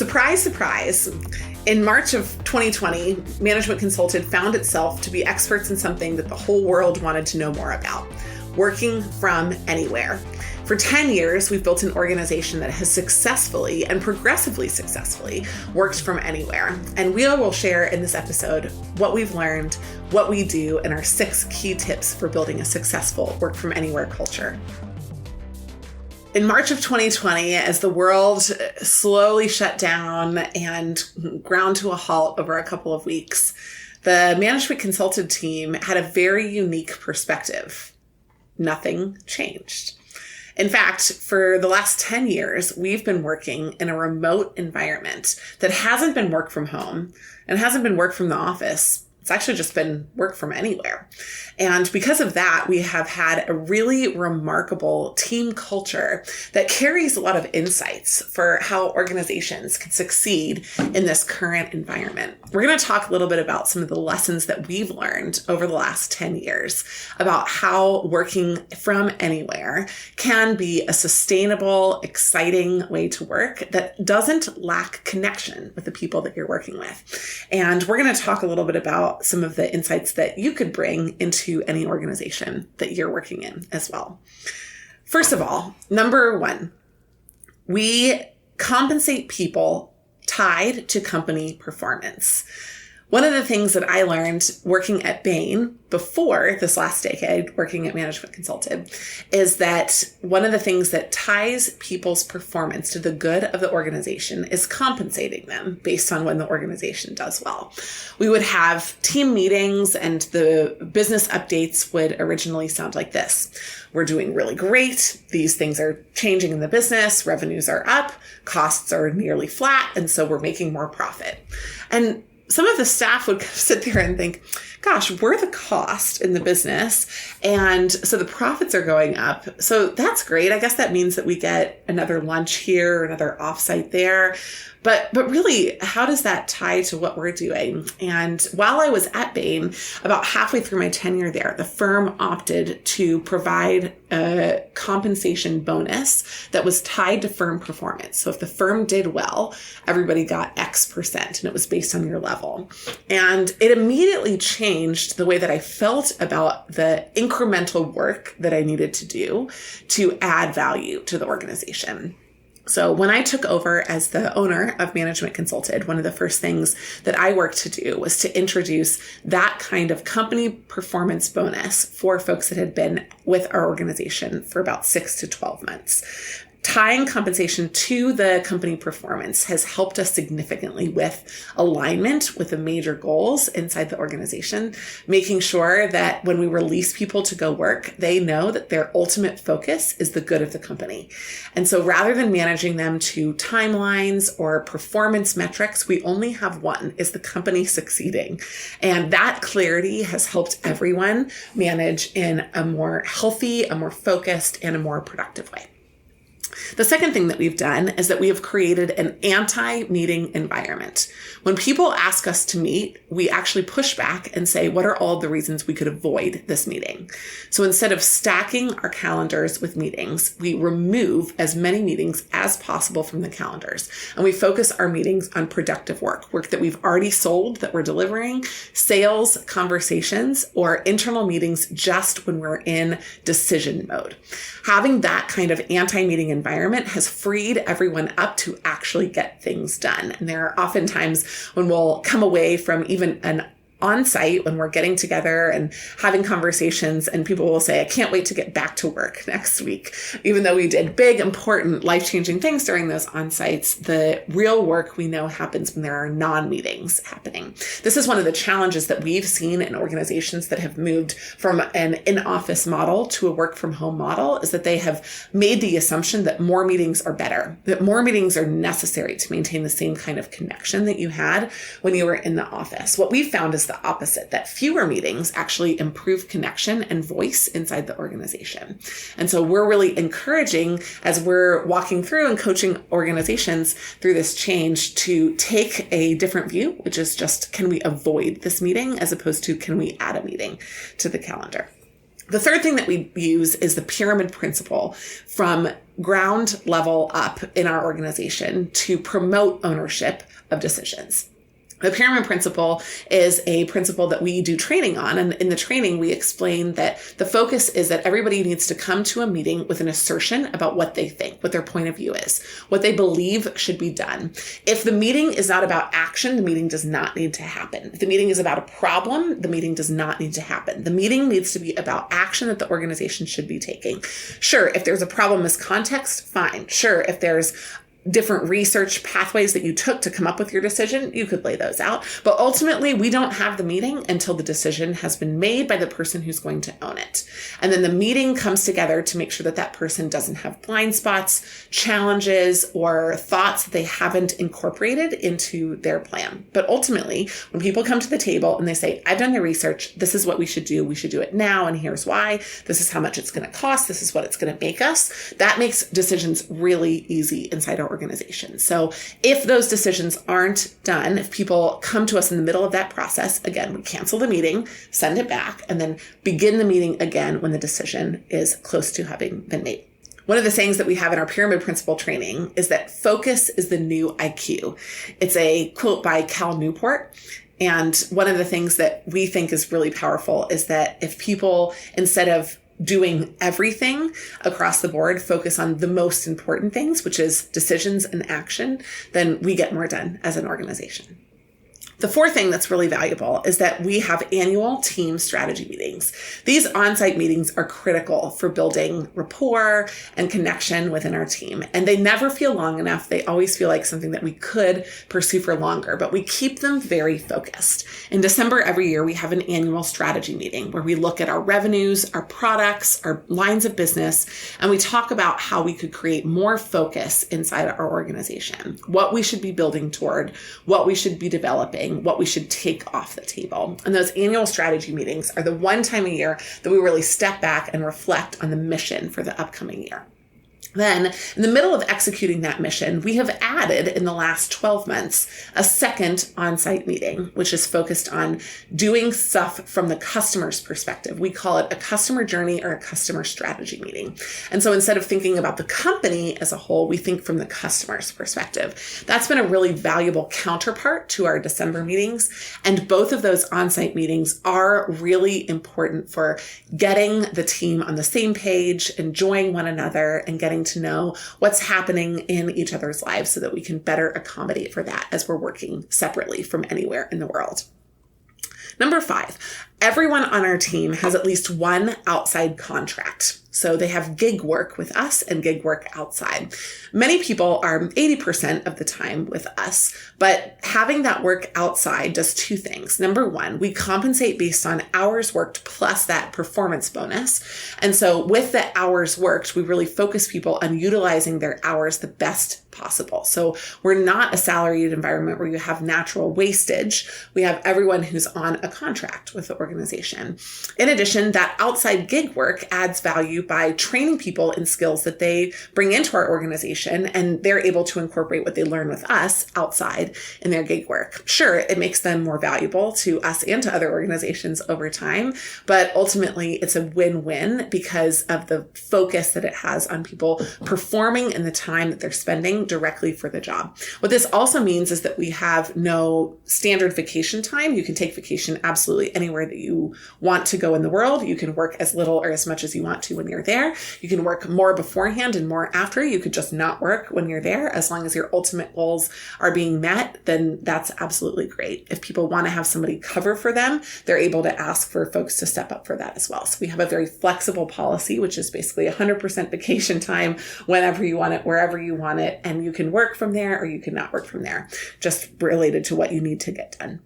Surprise, surprise. In March of 2020, Management Consulted found itself to be experts in something that the whole world wanted to know more about: working from anywhere. For 10 years, we've built an organization that has successfully and progressively successfully worked from anywhere. And we will share in this episode what we've learned, what we do, and our 6 key tips for building a successful work from anywhere culture. In March of 2020, as the world slowly shut down and ground to a halt over a couple of weeks, the Management Consulted team had a very unique perspective. Nothing changed. In fact, for the last 10 years, we've been working in a remote environment that hasn't been work from home and hasn't been work from the office. It's actually just been work from anywhere. And because of that, we have had a really remarkable team culture that carries a lot of insights for how organizations can succeed in this current environment. We're going to talk a little bit about some of the lessons that we've learned over the last 10 years about how working from anywhere can be a sustainable, exciting way to work that doesn't lack connection with the people that you're working with. And we're going to talk a little bit about some of the insights that you could bring into any organization that you're working in as well. First of all, number 1, we compensate people tied to company performance. One of the things that I learned working at Bain before this last decade, working at Management Consulted, is that one of the things that ties people's performance to the good of the organization is compensating them based on when the organization does well. We would have team meetings and the business updates would originally sound like this: we're doing really great. These things are changing in the business. Revenues are up. Costs are nearly flat. And so we're making more profit. And some of the staff would sit there and think, gosh, we're the cost in the business. And so the profits are going up. So that's great. I guess that means that we get another lunch here, another offsite there. But really, how does that tie to what we're doing? And while I was at Bain, about halfway through my tenure there, the firm opted to provide a compensation bonus that was tied to firm performance. So if the firm did well, everybody got X%, and it was based on your level. And it immediately changed the way that I felt about the incremental work that I needed to do to add value to the organization. So when I took over as the owner of Management Consulted, one of the first things that I worked to do was to introduce that kind of company performance bonus for folks that had been with our organization for about 6 to 12 months. Tying compensation to the company performance has helped us significantly with alignment with the major goals inside the organization, making sure that when we release people to go work, they know that their ultimate focus is the good of the company. And so rather than managing them to timelines or performance metrics, we only have one: is the company succeeding? And that clarity has helped everyone manage in a more healthy, a more focused, and a more productive way. The second thing that we've done is that we have created an anti-meeting environment. When people ask us to meet, we actually push back and say, what are all the reasons we could avoid this meeting? So instead of stacking our calendars with meetings, we remove as many meetings as possible from the calendars. And we focus our meetings on productive work that we've already sold, that we're delivering, sales, conversations, or internal meetings just when we're in decision mode. Having that kind of anti-meeting environment has freed everyone up to actually get things done. And there are often times when we'll come away from even an on-site when we're getting together and having conversations, and people will say, I can't wait to get back to work next week. Even though we did big, important, life-changing things during those on-sites, the real work we know happens when there are non-meetings happening. This is one of the challenges that we've seen in organizations that have moved from an in-office model to a work-from-home model, is that they have made the assumption that more meetings are better, that more meetings are necessary to maintain the same kind of connection that you had when you were in the office. What we found is the opposite, that fewer meetings actually improve connection and voice inside the organization. And so we're really encouraging, as we're walking through and coaching organizations through this change, to take a different view, which is just, can we avoid this meeting, as opposed to, can we add a meeting to the calendar? The third thing that we use is the pyramid principle from ground level up in our organization to promote ownership of decisions. The pyramid principle is a principle that we do training on. And in the training, we explain that the focus is that everybody needs to come to a meeting with an assertion about what they think, what their point of view is, what they believe should be done. If the meeting is not about action, the meeting does not need to happen. If the meeting is about a problem, the meeting does not need to happen. The meeting needs to be about action that the organization should be taking. Sure, if there's a problem as context, fine. Sure, if there's different research pathways that you took to come up with your decision, you could lay those out. But ultimately, we don't have the meeting until the decision has been made by the person who's going to own it. And then the meeting comes together to make sure that that person doesn't have blind spots, challenges, or thoughts that they haven't incorporated into their plan. But ultimately, when people come to the table and they say, I've done the research, this is what we should do it now, and here's why, this is how much it's going to cost, this is what it's going to make us, that makes decisions really easy inside our organization. So if those decisions aren't done, if people come to us in the middle of that process, again, we cancel the meeting, send it back, and then begin the meeting again when the decision is close to having been made. One of the sayings that we have in our pyramid principle training is that focus is the new IQ. It's a quote by Cal Newport. And one of the things that we think is really powerful is that if people, instead of doing everything across the board, focus on the most important things, which is decisions and action, then we get more done as an organization. The fourth thing that's really valuable is that we have annual team strategy meetings. These on-site meetings are critical for building rapport and connection within our team. And they never feel long enough. They always feel like something that we could pursue for longer, but we keep them very focused. In December every year, we have an annual strategy meeting where we look at our revenues, our products, our lines of business, and we talk about how we could create more focus inside our organization, what we should be building toward, what we should be developing, what we should take off the table. And those annual strategy meetings are the one time a year that we really step back and reflect on the mission for the upcoming year. Then, in the middle of executing that mission, we have added in the last 12 months a second on-site meeting, which is focused on doing stuff from the customer's perspective. We call it a customer journey or a customer strategy meeting. And so instead of thinking about the company as a whole, we think from the customer's perspective. That's been a really valuable counterpart to our December meetings. And both of those on-site meetings are really important for getting the team on the same page, enjoying one another, and getting to know what's happening in each other's lives so that we can better accommodate for that as we're working separately from anywhere in the world. Number 5, everyone on our team has at least one outside contract. So they have gig work with us and gig work outside. Many people are 80% of the time with us, but having that work outside does two things. Number 1, we compensate based on hours worked plus that performance bonus. And so with the hours worked, we really focus people on utilizing their hours the best possible. So we're not a salaried environment where you have natural wastage. We have everyone who's on a contract with the organization. In addition, that outside gig work adds value by training people in skills that they bring into our organization, and they're able to incorporate what they learn with us outside in their gig work. Sure, it makes them more valuable to us and to other organizations over time, but ultimately it's a win-win because of the focus that it has on people performing in the time that they're spending directly for the job. What this also means is that we have no standard vacation time. You can take vacation absolutely anywhere that you want to go in the world. You can work as little or as much as you want to when you're there. You can work more beforehand and more after. You could just not work when you're there. As long as your ultimate goals are being met, then that's absolutely great. If people want to have somebody cover for them, they're able to ask for folks to step up for that as well. So we have a very flexible policy, which is basically 100% vacation time whenever you want it, wherever you want it. And you can work from there or you can not work from there, just related to what you need to get done.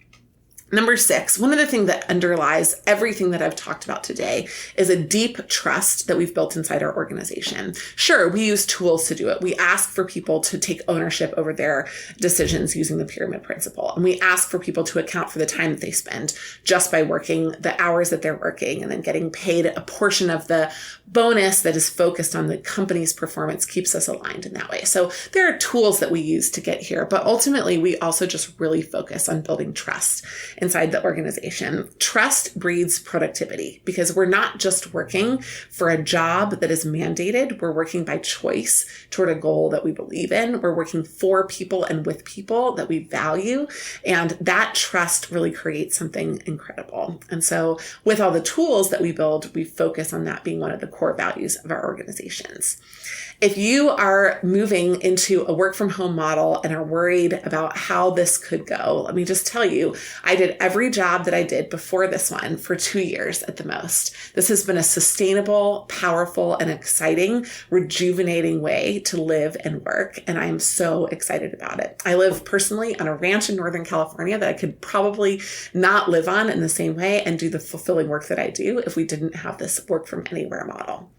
Number 6, one of the things that underlies everything that I've talked about today is a deep trust that we've built inside our organization. Sure, we use tools to do it. We ask for people to take ownership over their decisions using the pyramid principle. And we ask for people to account for the time that they spend just by working the hours that they're working and then getting paid a portion of the bonus that is focused on the company's performance keeps us aligned in that way. So there are tools that we use to get here, but ultimately we also just really focus on building trust. inside the organization. Trust breeds productivity because we're not just working for a job that is mandated. We're working by choice toward a goal that we believe in. We're working for people and with people that we value. And that trust really creates something incredible. And so with all the tools that we build, we focus on that being one of the core values of our organizations. If you are moving into a work from home model and are worried about how this could go, let me just tell you, I did every job that I did before this one for 2 years at the most. This has been a sustainable, powerful, and exciting, rejuvenating way to live and work. And I am so excited about it. I live personally on a ranch in Northern California that I could probably not live on in the same way and do the fulfilling work that I do if we didn't have this work from anywhere model.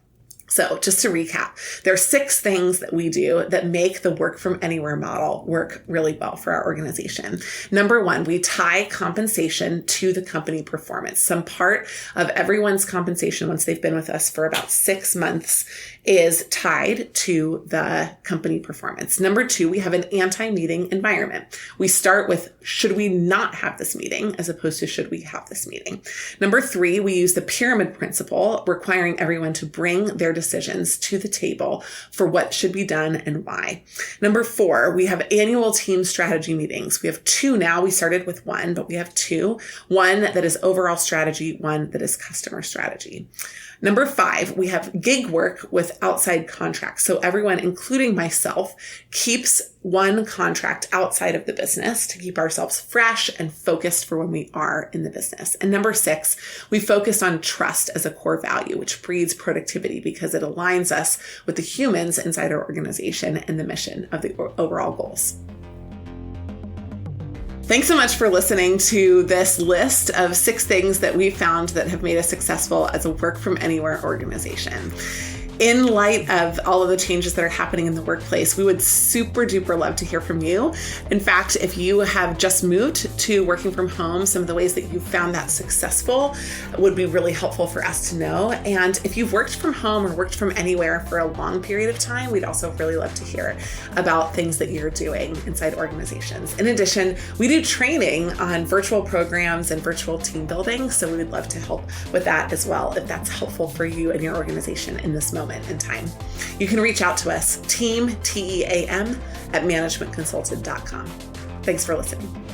So just to recap, there are 6 things that we do that make the work from anywhere model work really well for our organization. Number 1, we tie compensation to the company performance. Some part of everyone's compensation once they've been with us for about 6 months is tied to the company performance. Number 2, we have an anti-meeting environment. We start with, should we not have this meeting, as opposed to should we have this meeting? Number 3, we use the pyramid principle, requiring everyone to bring their decisions to the table for what should be done and why. Number 4, we have annual team strategy meetings. We have 2 now. We started with 1, but we have 2. 1 that is overall strategy, 1 that is customer strategy. Number 5, we have gig work with outside contracts. So everyone, including myself, keeps one contract outside of the business to keep ourselves fresh and focused for when we are in the business. And number 6, we focus on trust as a core value, which breeds productivity because it aligns us with the humans inside our organization and the mission of the overall goals. Thanks so much for listening to this list of 6 things that we found that have made us successful as a work from anywhere organization. In light of all of the changes that are happening in the workplace, we would super duper love to hear from you. In fact, if you have just moved to working from home, some of the ways that you found that successful would be really helpful for us to know. And if you've worked from home or worked from anywhere for a long period of time, we'd also really love to hear about things that you're doing inside organizations. In addition, we do training on virtual programs and virtual team building, so we would love to help with that as well if that's helpful for you and your organization in this moment in time. You can reach out to us, team, TEAM, @managementconsulted.com. Thanks for listening.